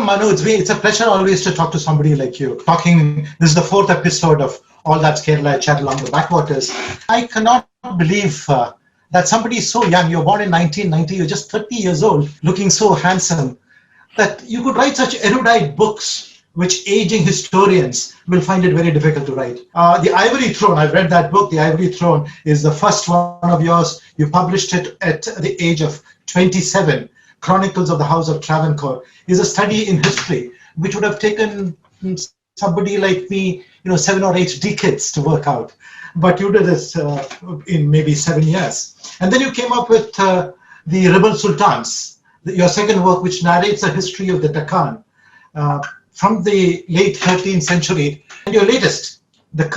Manu, it's a pleasure always to talk to somebody like you. This is the fourth episode of All That's Kerala, Chat Along the Backwaters. I cannot believe that somebody so young, you're born in 1990, you're just 30 years old, looking so handsome, that you could write such erudite books, which aging historians will find it very difficult to write. The Ivory Throne, I've read that book. The Ivory Throne is the first one of yours. You published it at the age of 27. Chronicles of the House of Travancore is a study in history, which would have taken somebody like me, 7 or 8 decades to work out. But you did this in maybe 7 years. And then you came up with the Rebel Sultans, your second work, which narrates a history of the Deccan from the late 13th century. And your latest, the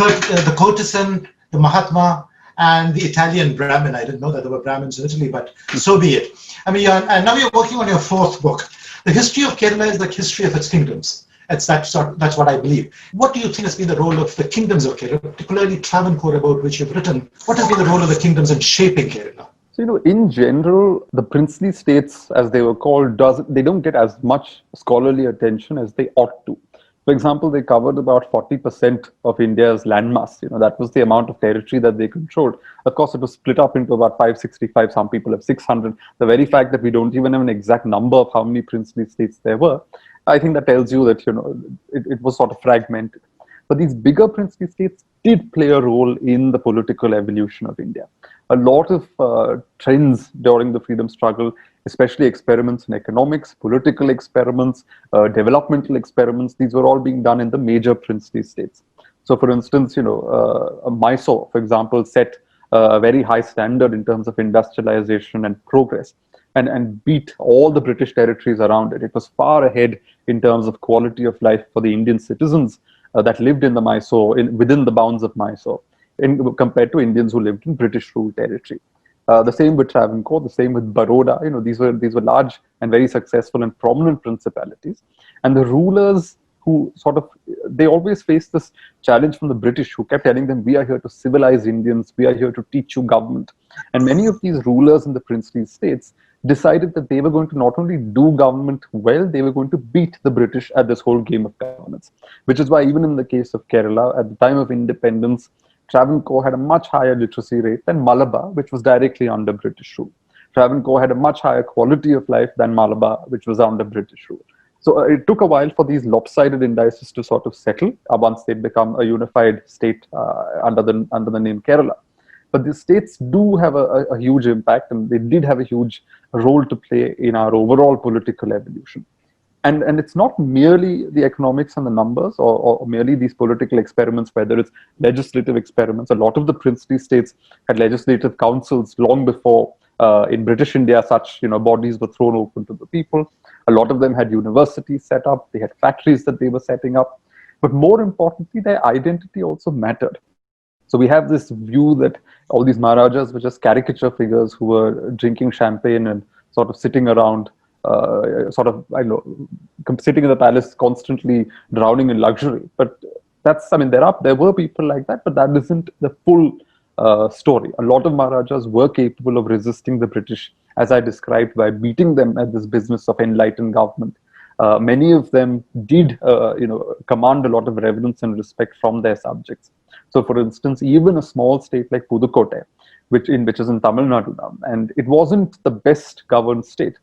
courtesan, the Mahatma, and the Italian Brahmin. I didn't know that there were Brahmins in Italy, but so be it. I mean, and now you're working on your fourth book. The history of Kerala is the history of its kingdoms. That's what I believe. What do you think has been the role of the kingdoms of Kerala, particularly Travancore, about which you've written? What has been the role of the kingdoms in shaping Kerala? So, in general, the princely states, as they were called, they don't get as much scholarly attention as they ought to. For example, they covered about 40% of India's landmass. That was the amount of territory that they controlled. Of course, it was split up into about 565. Some people have 600. The very fact that we don't even have an exact number of how many princely states there were, I think that tells you that it was sort of fragmented. But these bigger princely states did play a role in the political evolution of India. A lot of trends during the freedom struggle, especially experiments in economics, political experiments, developmental experiments, these were all being done in the major princely states. So, for instance, Mysore, for example, set a very high standard in terms of industrialization and progress, and beat all the British territories around it. It was far ahead in terms of quality of life for the Indian citizens that lived in the Mysore, within the bounds of Mysore, compared to Indians who lived in British ruled territory. The same with Travancore, the same with Baroda. These were large and very successful and prominent principalities. And the rulers who they always faced this challenge from the British, who kept telling them, we are here to civilize Indians, we are here to teach you government. And many of these rulers in the princely states decided that they were going to not only do government well, they were going to beat the British at this whole game of governance. Which is why even in the case of Kerala, at the time of independence, Travancore had a much higher literacy rate than Malabar, which was directly under British rule. Travancore had a much higher quality of life than Malabar, which was under British rule. So it took a while for these lopsided indices to sort of settle once they'd become a unified state under the name Kerala. But the states do have a huge impact, and they did have a huge role to play in our overall political evolution. And it's not merely the economics and the numbers, or merely these political experiments, whether it's legislative experiments. A lot of the princely states had legislative councils long before in British India such bodies were thrown open to the people. A lot of them had universities set up, they had factories that they were setting up. But more importantly, their identity also mattered. So we have this view that all these Maharajas were just caricature figures who were drinking champagne and sort of sitting around, sitting in the palace constantly drowning in luxury. But there were people like that, but that isn't the full story. A lot of Maharajas were capable of resisting the British, as I described, by beating them at this business of enlightened government. Many of them did, command a lot of reverence and respect from their subjects. So, for instance, even a small state like Pudukkottai, which is in Tamil Nadu now, and it wasn't the best governed state.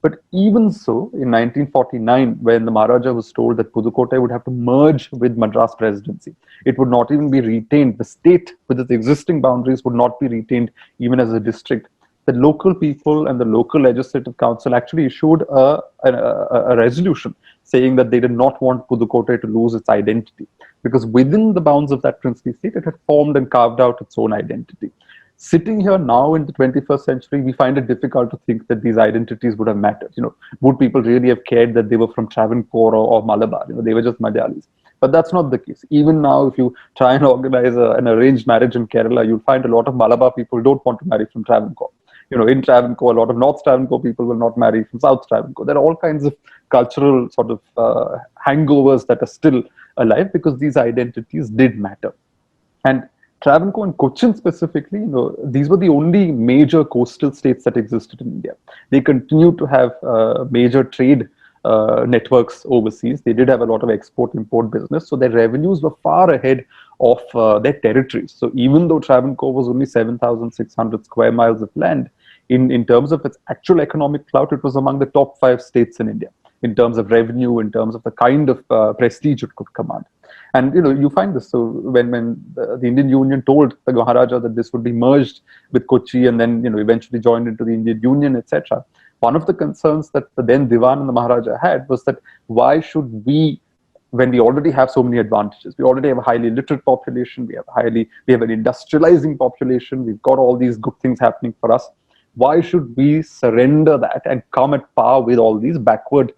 But even so, in 1949, when the Maharaja was told that Pudukkottai would have to merge with Madras Presidency, it would not even be retained. The state, with its existing boundaries, would not be retained even as a district. The local people and the local legislative council actually issued a resolution saying that they did not want Pudukkottai to lose its identity, because within the bounds of that princely state, it had formed and carved out its own identity. Sitting here now in the 21st century, we find it difficult to think that these identities would have mattered. Would people really have cared that they were from Travancore or Malabar? They were just Malayalis. But that's not the case. Even now, if you try and organize an arranged marriage in Kerala, you'll find a lot of Malabar people don't want to marry from Travancore. In Travancore, a lot of North Travancore people will not marry from South Travancore. There are all kinds of cultural sort of hangovers that are still alive because these identities did matter. And Travancore and Cochin specifically, these were the only major coastal states that existed in India. They continued to have major trade networks overseas. They did have a lot of export-import business, so their revenues were far ahead of their territories. So even though Travancore was only 7,600 square miles of land, in terms of its actual economic clout, it was among the top 5 states in India in terms of revenue, in terms of the kind of prestige it could command. And you find this. So when the Indian Union told the Maharaja that this would be merged with Kochi and then eventually joined into the Indian Union, etc., one of the concerns that the then Diwan and the Maharaja had was that why should we, when we already have so many advantages, we already have a highly literate population, we have an industrializing population, we've got all these good things happening for us, why should we surrender that and come at par with all these backward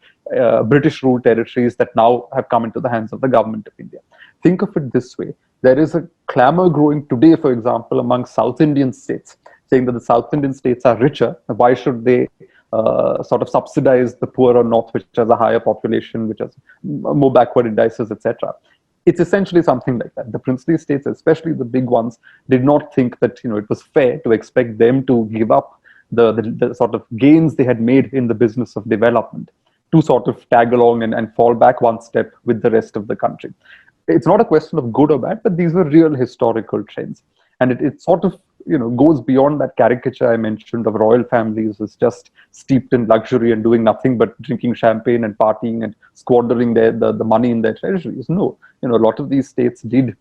British ruled territories that now have come into the hands of the government of India? Think of it this way. There is a clamor growing today, for example, among South Indian states, saying that the South Indian states are richer. Why should they sort of subsidize the poorer North, which has a higher population, which has more backward indices, etc.? It's essentially something like that. The princely states, especially the big ones, did not think that it was fair to expect them to give up the sort of gains they had made in the business of development to sort of tag along and fall back one step with the rest of the country. It's not a question of good or bad, but these were real historical trends. And it sort of goes beyond that caricature I mentioned of royal families as just steeped in luxury and doing nothing but drinking champagne and partying and squandering the money in their treasuries. No, a lot of these states did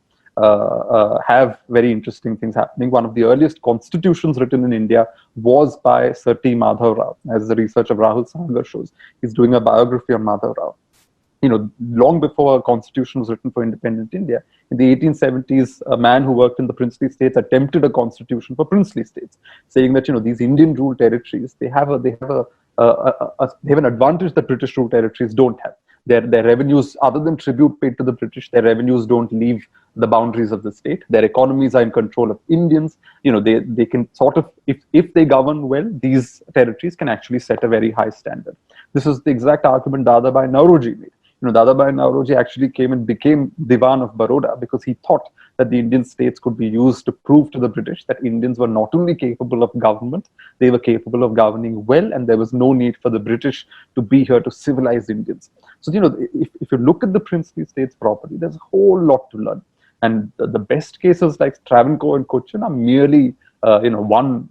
have very interesting things happening. One of the earliest constitutions written in India was by Sir T. Madhav Rao, as the research of Rahul Sagar shows. He's doing a biography on Madhav Rao. Long before a constitution was written for independent India, in the 1870s, a man who worked in the princely states attempted a constitution for princely states, saying that these Indian ruled territories, they have an advantage that British ruled territories don't have. Their revenues, other than tribute paid to the British, their revenues don't leave the boundaries of the state. Their economies are in control of Indians. They can sort of, if they govern well, these territories can actually set a very high standard. This is the exact argument Dadabhai Nauroji made. Dadabhai Nauroji actually came and became Diwan of Baroda because he thought that the Indian states could be used to prove to the British that Indians were not only capable of government, they were capable of governing well, and there was no need for the British to be here to civilize Indians. So, if you look at the princely states properly, there's a whole lot to learn. And the best cases like Travancore and Cochin are merely one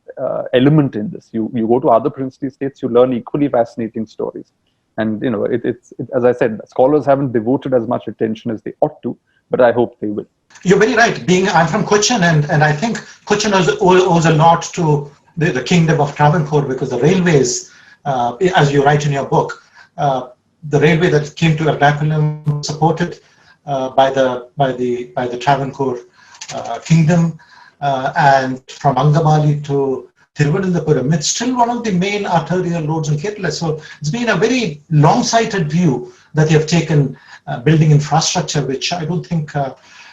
element in this. You go to other princely states, you learn equally fascinating stories. And it's as I said, scholars haven't devoted as much attention as they ought to, but I hope they will. You're very right. I'm from Cochin, and I think Cochin owes a lot to the kingdom of Travancore, because the railways, as you write in your book, the railway that came to Ernakulam supported by the Travancore kingdom, and from Angabali to Thiruvananthapuram, it's still one of the main arterial roads in Kerala. So it's been a very long-sighted view that they have taken, building infrastructure, which I don't think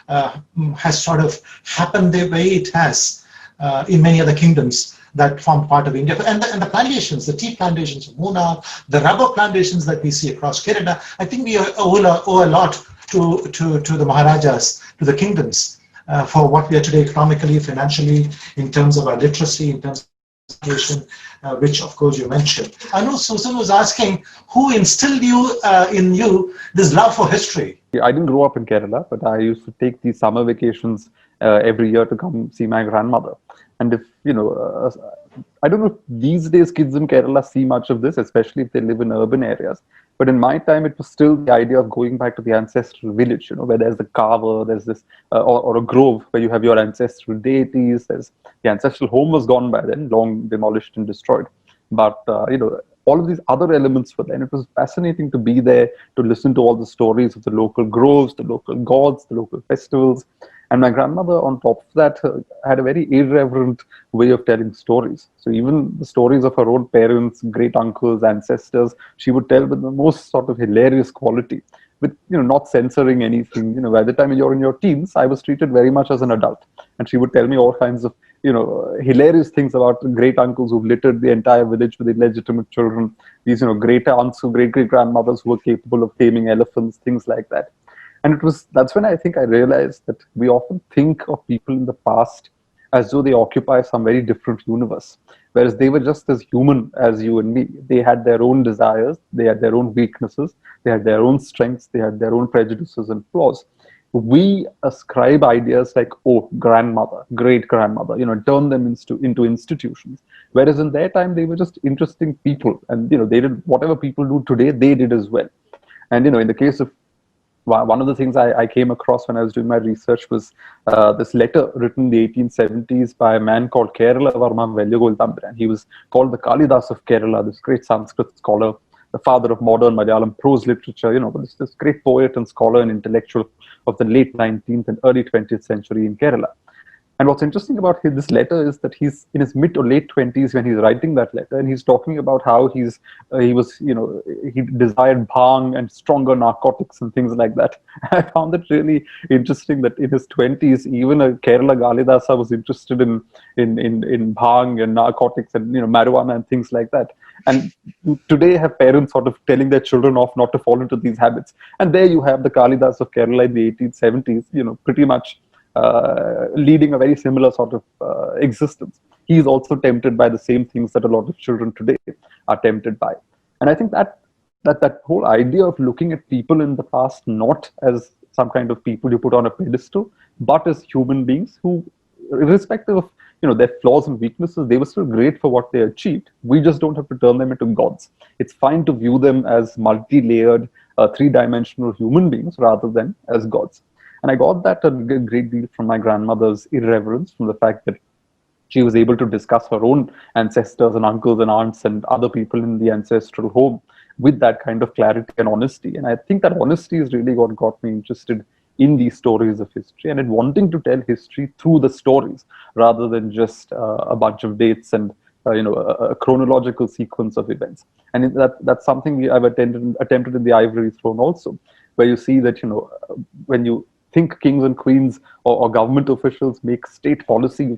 has sort of happened the way it has in many other kingdoms that form part of India. And the plantations, the tea plantations of Munnar, the rubber plantations that we see across Kerala, I think we owe a lot to the Maharajas, to the kingdoms, for what we are today economically, financially, in terms of our literacy, in terms of education, which of course you mentioned. I know Susan was asking, who instilled in you this love for history? I didn't grow up in Kerala, but I used to take these summer vacations every year to come see my grandmother. And if, I don't know if these days kids in Kerala see much of this, especially if they live in urban areas. But in my time, it was still the idea of going back to the ancestral village, where there's the carver, there's this, or a grove where you have your ancestral deities. The ancestral home was gone by then, long demolished and destroyed. But, all of these other elements were there. And it was fascinating to be there, to listen to all the stories of the local groves, the local gods, the local festivals. And my grandmother, on top of that, had a very irreverent way of telling stories. So even the stories of her own parents, great uncles, ancestors, she would tell with the most sort of hilarious quality, with not censoring anything. By the time you're in your teens, I was treated very much as an adult, and she would tell me all kinds of hilarious things about great uncles who littered the entire village with illegitimate children. These great aunts, great grandmothers who were capable of taming elephants, things like that. And that's when I think I realized that we often think of people in the past as though they occupy some very different universe. Whereas they were just as human as you and me. They had their own desires, they had their own weaknesses, they had their own strengths, they had their own prejudices and flaws. We ascribe ideas like, oh, grandmother, great grandmother, turn them into institutions. Whereas in their time, they were just interesting people, and they did whatever people do today, they did as well. And in the case of one of the things I came across when I was doing my research was this letter written in the 1870s by a man called Kerala Varma Vellugol Thambiran. He was called the Kalidas of Kerala, this great Sanskrit scholar, the father of modern Malayalam prose literature, this great poet and scholar and intellectual of the late 19th and early 20th century in Kerala. And what's interesting about this letter is that he's in his mid or late 20s when he's writing that letter, and he's talking about how he desired bhang and stronger narcotics and things like that. I found it really interesting that in his 20s, even a Kerala Galidasa was interested in bhang and narcotics and marijuana and things like that. And today have parents sort of telling their children off not to fall into these habits. And there you have the Kalidas of Kerala in the 1870s, pretty much leading a very similar sort of existence. He is also tempted by the same things that a lot of children today are tempted by. And I think that whole idea of looking at people in the past not as some kind of people you put on a pedestal, but as human beings who, irrespective of their flaws and weaknesses, they were still great for what they achieved. We just don't have to turn them into gods. It's fine to view them as multi-layered, three-dimensional human beings rather than as gods. And I got that a great deal from my grandmother's irreverence, from the fact that she was able to discuss her own ancestors and uncles and aunts and other people in the ancestral home with that kind of clarity and honesty. And I think that honesty is really what got me interested in these stories of history and in wanting to tell history through the stories rather than just a bunch of dates and a chronological sequence of events. And that's something I've attempted in the Ivory Throne also, where you see that when you think kings and queens or government officials make state policy,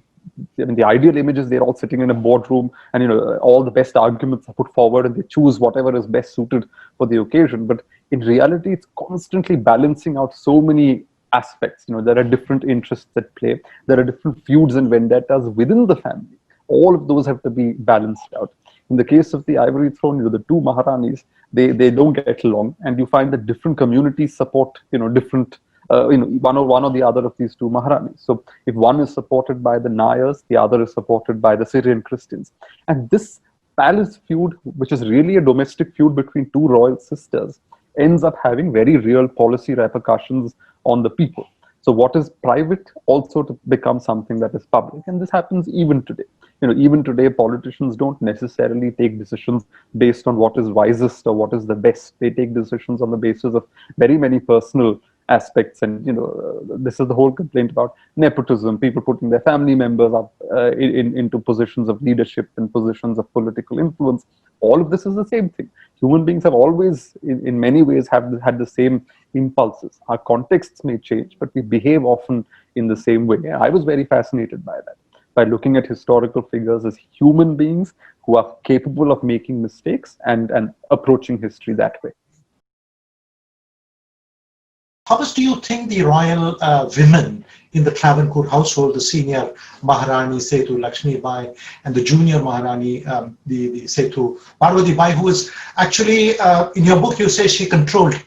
I mean, the ideal image is they're all sitting in a boardroom and all the best arguments are put forward and they choose whatever is best suited for the occasion. But in reality, it's constantly balancing out so many aspects. There are different interests at play. There are different feuds and vendettas within the family. All of those have to be balanced out. In the case of the Ivory Throne, the two Maharanis, they don't get along, and you find that different communities support different one or the other of these two Maharanis. So if one is supported by the Nayars, the other is supported by the Syrian Christians. And this palace feud, which is really a domestic feud between two royal sisters, ends up having very real policy repercussions on the people. So what is private also to become something that is public. And this happens even today. Even today, politicians don't necessarily take decisions based on what is wisest or what is the best. They take decisions on the basis of very many personal aspects, and this is the whole complaint about nepotism, people putting their family members up into positions of leadership and positions of political influence. All of this is the same thing. Human beings have always, in many ways, had the same impulses. Our contexts may change, but we behave often in the same way. I was very fascinated by that, by looking at historical figures as human beings who are capable of making mistakes and approaching history that way. How much do you think the royal women in the Travancore household, the senior Maharani Sethu Lakshmi Bai and the junior Maharani, the Sethu Parvati Bai, who is actually, in your book you say she controlled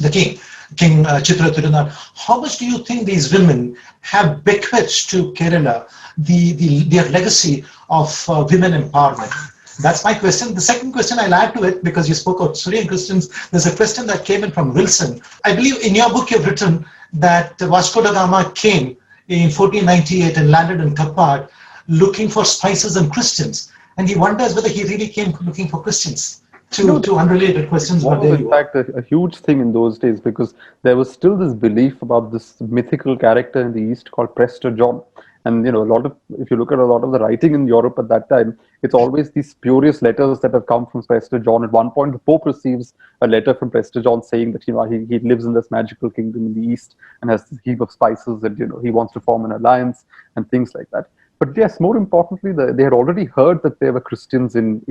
the king, King Chitra Thirunar. How much do you think these women have bequeathed to Kerala their legacy of women empowerment? That's my question. The second question I'll add to it, because you spoke of Syrian Christians, there's a question that came in from Wilson. I believe in your book you've written that Vasco da Gama came in 1498 and landed in Kapad looking for spices and Christians. And he wonders whether he really came looking for Christians. Two unrelated questions, but there you in fact, a huge thing in those days, because there was still this belief about this mythical character in the East called Prester John. And if you look at a lot of the writing in Europe at that time, it's always these spurious letters that have come from Prester John. At one point, the Pope receives a letter from Prester John saying that he lives in this magical kingdom in the East and has this heap of spices, and he wants to form an alliance and things like that. But yes, more importantly, they had already heard that there were Christians in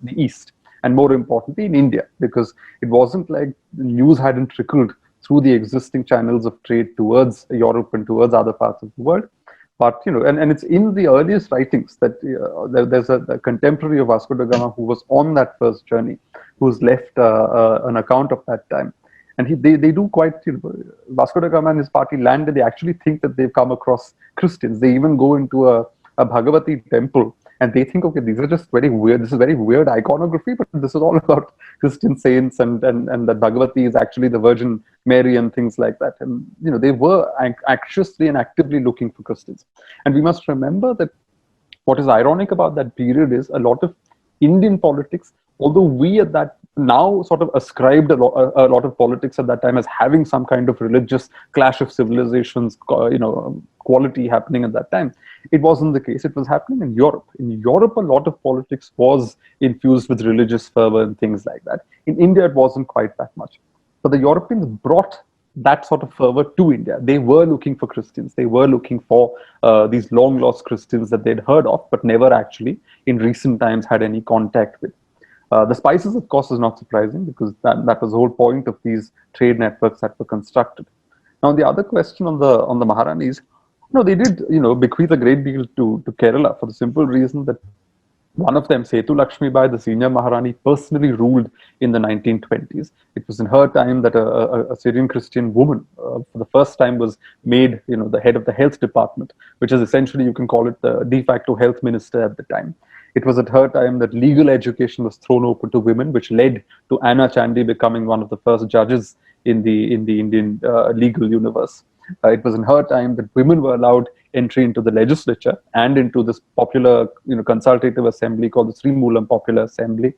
the East, and more importantly in India, because it wasn't like the news hadn't trickled through the existing channels of trade towards Europe and towards other parts of the world. But and it's in the earliest writings that there's a contemporary of Vasco da Gama who was on that first journey, who's left an account of that time, and they do quite, Vasco da Gama and his party land, and they actually think that they've come across Christians. They even go into a Bhagavati temple, and they think, okay, these are just very weird. This is very weird iconography, but this is all about Christian saints, and that Bhagavati is actually the Virgin Mary and things like that. And they were anxiously and actively looking for Christians. And we must remember that what is ironic about that period is a lot of Indian politics, although we at that now sort of ascribed a lot of politics at that time as having some kind of religious clash of civilizations, quality happening at that time. It wasn't the case. It was happening in Europe. In Europe, a lot of politics was infused with religious fervor and things like that. In India, it wasn't quite that much. But the Europeans brought that sort of fervor to India. They were looking for Christians. They were looking for these long lost Christians that they'd heard of, but never actually in recent times had any contact with. The spices, of course, is not surprising, because that was the whole point of these trade networks that were constructed. Now, the other question on the Maharanis, they did bequeath a great deal to Kerala, for the simple reason that one of them, Setu Lakshmi Bai, the senior Maharani, personally ruled in the 1920s. It was in her time that a Syrian Christian woman, for the first time, was made, the head of the health department, which is essentially, you can call it the de facto health minister at the time. It was at her time that legal education was thrown open to women, which led to Anna Chandy becoming one of the first judges in the Indian legal universe. It was in her time that women were allowed entry into the legislature and into this popular, consultative assembly called the Sri Moolam Popular Assembly.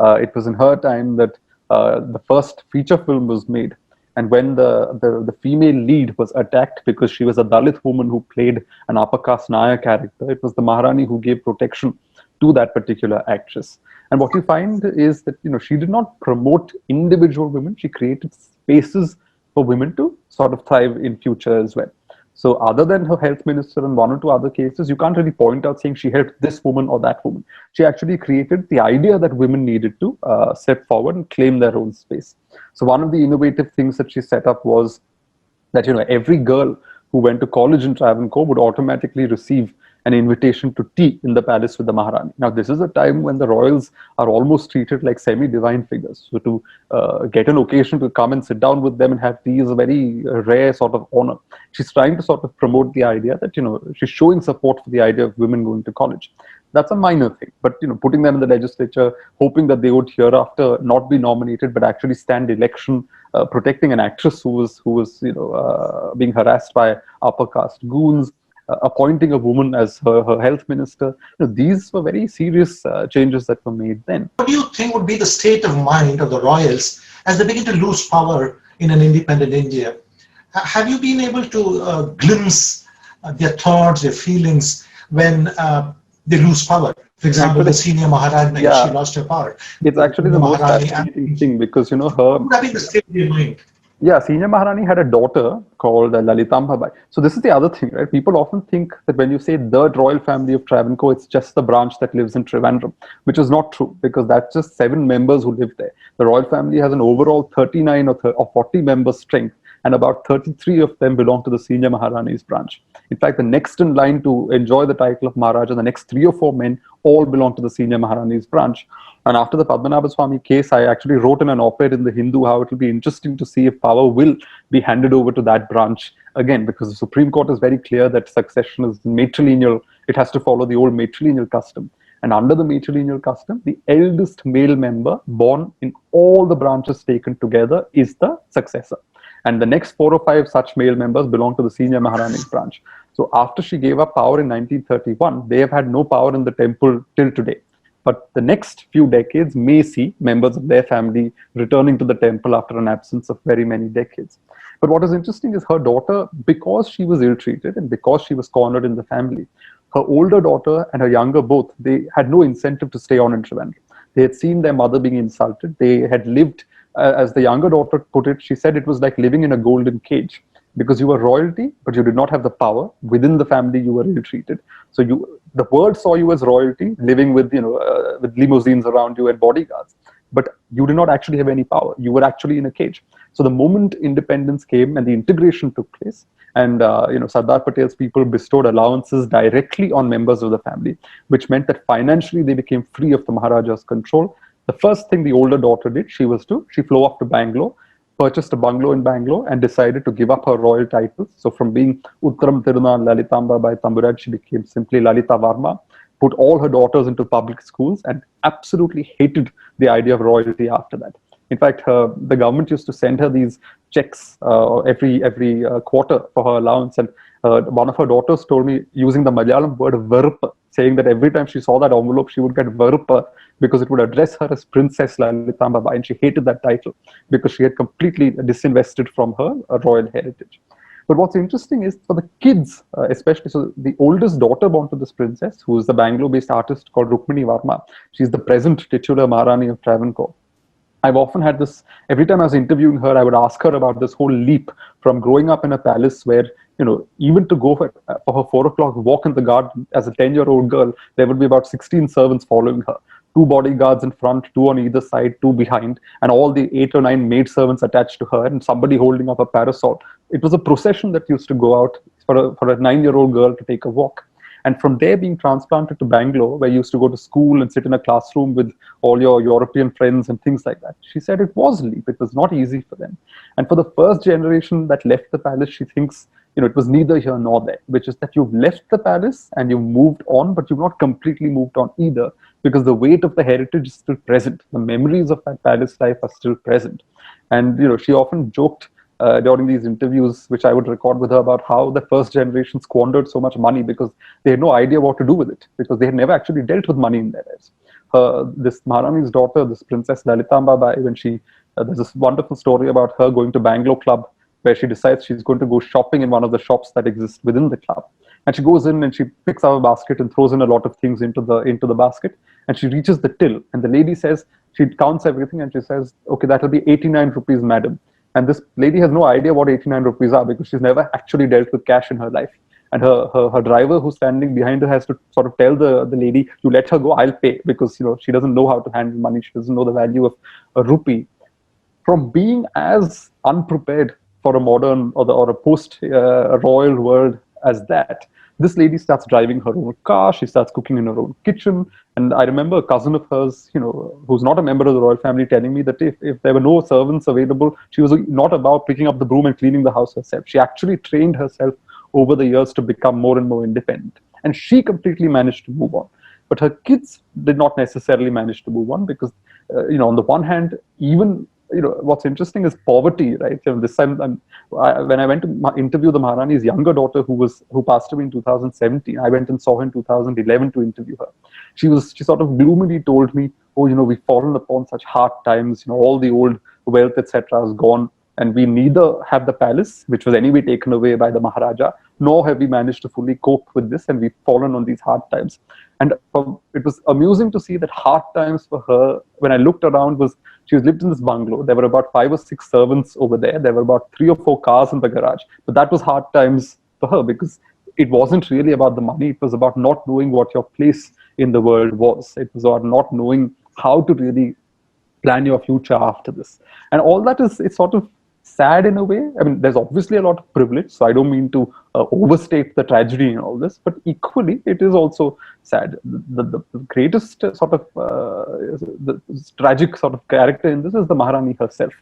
It was in her time that the first feature film was made. And when the female lead was attacked because she was a Dalit woman who played an upper caste Naya character, it was the Maharani who gave protection to that particular actress. And what you find is that, she did not promote individual women. She created spaces for women to sort of thrive in future as well. So other than her health minister and one or two other cases, you can't really point out saying she helped this woman or that woman. She actually created the idea that women needed to step forward and claim their own space. So one of the innovative things that she set up was that, every girl who went to college in Travancore would automatically receive an invitation to tea in the palace with the Maharani. Now, this is a time when the royals are almost treated like semi-divine figures. So to get an occasion to come and sit down with them and have tea is a very rare sort of honor. She's trying to sort of promote the idea that, she's showing support for the idea of women going to college. That's a minor thing, but putting them in the legislature, hoping that they would hereafter not be nominated, but actually stand election, protecting an actress who was being harassed by upper caste goons, appointing a woman as her health minister. These were very serious changes that were made then. What do you think would be the state of mind of the royals as they begin to lose power in an independent India? Have you been able to glimpse their thoughts, their feelings when they lose power? For example, the senior Maharani, she lost her power. It's actually the most fascinating thing, because her. Would that be the state of your mind? Yeah, Senior Maharani had a daughter called Lalitamba Bai. So this is the other thing, right? People often think that when you say the royal family of Travancore, it's just the branch that lives in Trivandrum, which is not true, because that's just 7 members who live there. The royal family has an overall 39 or 40 member strength, and about 33 of them belong to the Senior Maharani's branch. In fact, the next in line to enjoy the title of Maharaja, the next 3 or 4 men, all belong to the Senior Maharani's branch. And after the Padmanabha Swami case, I actually wrote in an op-ed in the Hindu how it will be interesting to see if power will be handed over to that branch again, because the Supreme Court is very clear that succession is matrilineal. It has to follow the old matrilineal custom. And under the matrilineal custom, the eldest male member born in all the branches taken together is the successor. And the next 4 or 5 such male members belong to the Senior Maharani's branch. So after she gave up power in 1931, they have had no power in the temple till today. But the next few decades may see members of their family returning to the temple after an absence of very many decades. But what is interesting is her daughter, because she was ill-treated and because she was cornered in the family, her older daughter and her younger both, they had no incentive to stay on in Trivandrum. They had seen their mother being insulted. They had lived, as the younger daughter put it, she said it was like living in a golden cage, because you were royalty, but you did not have the power. Within the family, you were ill-treated. So the world saw you as royalty, living with with limousines around you and bodyguards, but you did not actually have any power. You were actually in a cage. So the moment independence came and the integration took place, And Sardar Patel's people bestowed allowances directly on members of the family, which meant that financially they became free of the Maharaja's control. The first thing the older daughter did, she flew off to Bangalore, purchased a bungalow in Bangalore, and decided to give up her royal titles. So from being Uttaram Tiruna Lalitamba by Tamburaj, she became simply Lalita Varma, put all her daughters into public schools, and absolutely hated the idea of royalty after that. In fact, the government used to send her these checks every quarter for her allowance. And one of her daughters told me, using the Malayalam word "verpa," saying that every time she saw that envelope, she would get "verpa" because it would address her as Princess Lalitamba Bai, and she hated that title because she had completely disinvested from her royal heritage. But what's interesting is for the kids, especially, so the oldest daughter born to this princess, who is the Bangalore-based artist called Rukmini Varma, she's the present titular Maharani of Travancore. I've often had this, every time I was interviewing her, I would ask her about this whole leap from growing up in a palace where, even to go for her 4 o'clock walk in the garden as a 10-year-old girl, there would be about 16 servants following her. 2 bodyguards in front, 2 on either side, 2 behind, and all the 8 or 9 maid servants attached to her, and somebody holding up a parasol. It was a procession that used to go out for a 9-year-old girl to take a walk. And from there, being transplanted to Bangalore, where you used to go to school and sit in a classroom with all your European friends and things like that, she said it was a leap. It was not easy for them. And for the first generation that left the palace, she thinks, it was neither here nor there, which is that you've left the palace and you've moved on, but you've not completely moved on either, because the weight of the heritage is still present. The memories of that palace life are still present. And, she often joked during these interviews, which I would record with her, about how the first generation squandered so much money because they had no idea what to do with it, because they had never actually dealt with money in their lives. This Maharani's daughter, this Princess Lalitamba Bai, when there's this wonderful story about her going to Bangalore Club, where she decides she's going to go shopping in one of the shops that exist within the club. And she goes in and she picks up a basket and throws in a lot of things into the basket. And she reaches the till. And the lady says, she counts everything and she says, okay, that'll be 89 rupees, madam. And this lady has no idea what 89 rupees are, because she's never actually dealt with cash in her life. And her driver, who's standing behind her, has to sort of tell the lady, you let her go, I'll pay, because she doesn't know how to handle money. She doesn't know the value of a rupee. From being as unprepared for a modern or a post-royal world as that, this lady starts driving her own car, she starts cooking in her own kitchen. And I remember a cousin of hers, who's not a member of the royal family, telling me that if there were no servants available, she was not about picking up the broom and cleaning the house herself. She actually trained herself over the years to become more and more independent. And she completely managed to move on. But her kids did not necessarily manage to move on, because, on the one hand, even what's interesting is poverty, right? This time, when I went to interview the Maharani's younger daughter, who passed away in 2017, I went and saw her in 2011 to interview her. She sort of gloomily told me, oh, we've fallen upon such hard times. All the old wealth, etc., is gone, and we neither have the palace, which was anyway taken away by the Maharaja, nor have we managed to fully cope with this, and we've fallen on these hard times. And it was amusing to see that hard times for her, when I looked around, she lived in this bungalow. There were about 5 or 6 servants over there. There were about 3 or 4 cars in the garage. But that was hard times for her, because it wasn't really about the money. It was about not knowing what your place in the world was. It was about not knowing how to really plan your future after this. And all that it's sort of sad in a way. I mean, there's obviously a lot of privilege, so I don't mean to overstate the tragedy in all this, but equally, it is also sad. The greatest sort of the tragic sort of character in this is the Maharani herself,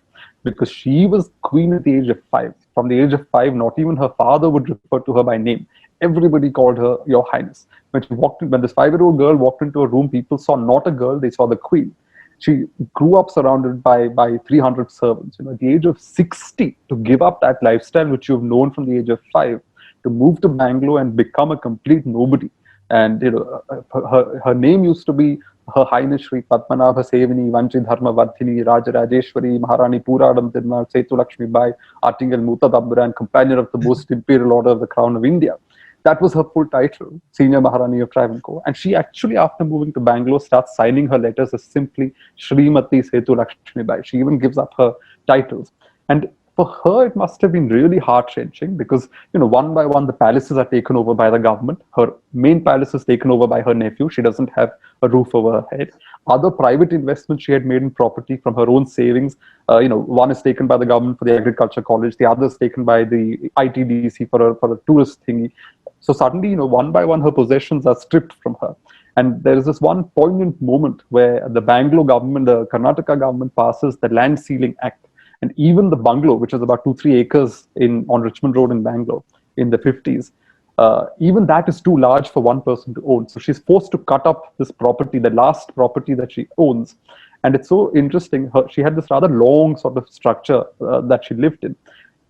because she was queen at the age of 5. From the age of 5, not even her father would refer to her by name. Everybody called her Your Highness. When this 5-year-old girl walked into a room, people saw not a girl, they saw the queen. She grew up surrounded by 300 servants. At the age of 60, to give up that lifestyle which you've known from the age of 5, to move to Bangalore and become a complete nobody. And her name used to be Her Highness Shri Padmanabha Sevini Vanchi Dharma Vardhini Raja Rajeshwari Maharani Puradam Tirunal Setu Lakshmi Bai Artingal Mutadabbra, and companion of the most imperial order of the Crown of India. That was her full title, Senior Maharani of Travancore. And she actually, after moving to Bangalore, starts signing her letters as simply Srimati Setu Lakshmi Bai. She even gives up her titles. And For her, it must have been really heart-wrenching because, one by one, the palaces are taken over by the government. Her main palace is taken over by her nephew. She doesn't have a roof over her head. Other private investments she had made in property from her own savings, one is taken by the government for the agriculture college, the other is taken by the ITDC for a tourist thingy. So suddenly, one by one, her possessions are stripped from her. And there is this one poignant moment where the Bangalore government, the Karnataka government passes the Land Sealing Act. And even the bungalow, which is about 2-3 acres on Richmond Road in Bangalore in the 50s, even that is too large for one person to own. So she's forced to cut up this property, the last property that she owns. And it's so interesting. She had this rather long sort of structure that she lived in.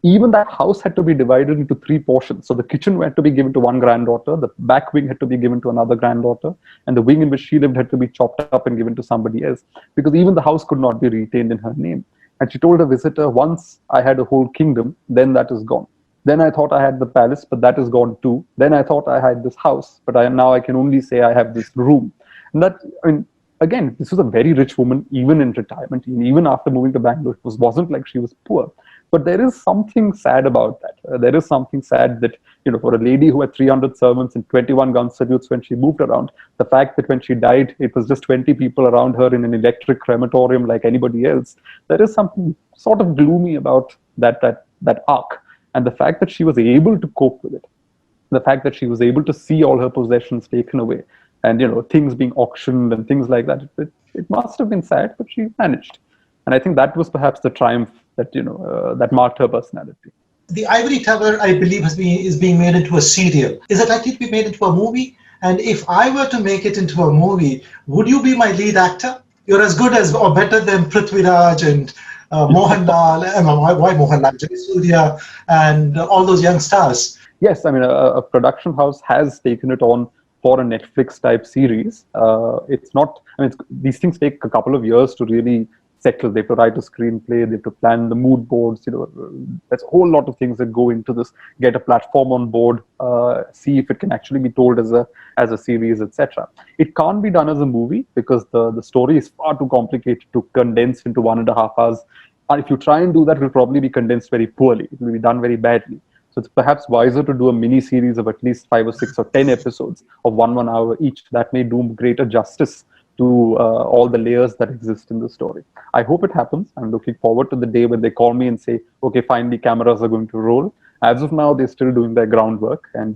Even that house had to be divided into 3 portions. So the kitchen had to be given to one granddaughter, the back wing had to be given to another granddaughter, and the wing in which she lived had to be chopped up and given to somebody else, because even the house could not be retained in her name. And she told a visitor, once I had a whole kingdom, then that is gone. Then I thought I had the palace, but that is gone too. Then I thought I had this house, but now I can only say I have this room. And that, again, this was a very rich woman, even in retirement, even after moving to Bangalore. It wasn't like she was poor. But there is something sad about that. There is something sad that, for a lady who had 300 servants and 21 gun salutes when she moved around, the fact that when she died, it was just 20 people around her in an electric crematorium like anybody else, there is something sort of gloomy about that arc. And the fact that she was able to cope with it, the fact that she was able to see all her possessions taken away and, things being auctioned and things like that, it must have been sad, but she managed. And I think that was perhaps the triumph that that marked her personality. The Ivory Tower, I believe, is being made into a serial. Is it likely to be made into a movie? And if I were to make it into a movie, would you be my lead actor? You're as good as or better than Prithviraj and Mohanlal. Why Mohanlal? Jayasuriya and all those young stars. Yes, a production house has taken it on for a Netflix type series. It's not. These things take a couple of years to really settle. They have to write a screenplay, they have to plan the mood boards, there's a whole lot of things that go into this, get a platform on board, see if it can actually be told as a series, etc. It can't be done as a movie because the story is far too complicated to condense into 1.5 hours. And if you try and do that, it will probably be condensed very poorly. It will be done very badly. So it's perhaps wiser to do a mini series of at least 5 or 6 or 10 episodes of 1 hour each. That may do greater justice to all the layers that exist in the story. I hope it happens. I'm looking forward to the day when they call me and say, okay, finally cameras are going to roll. As of now, they're still doing their groundwork. And,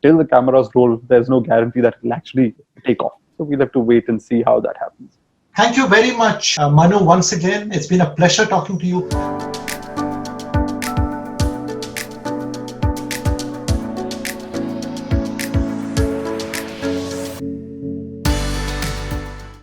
till the cameras roll, there's no guarantee that it will actually take off. So we'll have to wait and see how that happens. Thank you very much, Manu, once again. It's been a pleasure talking to you.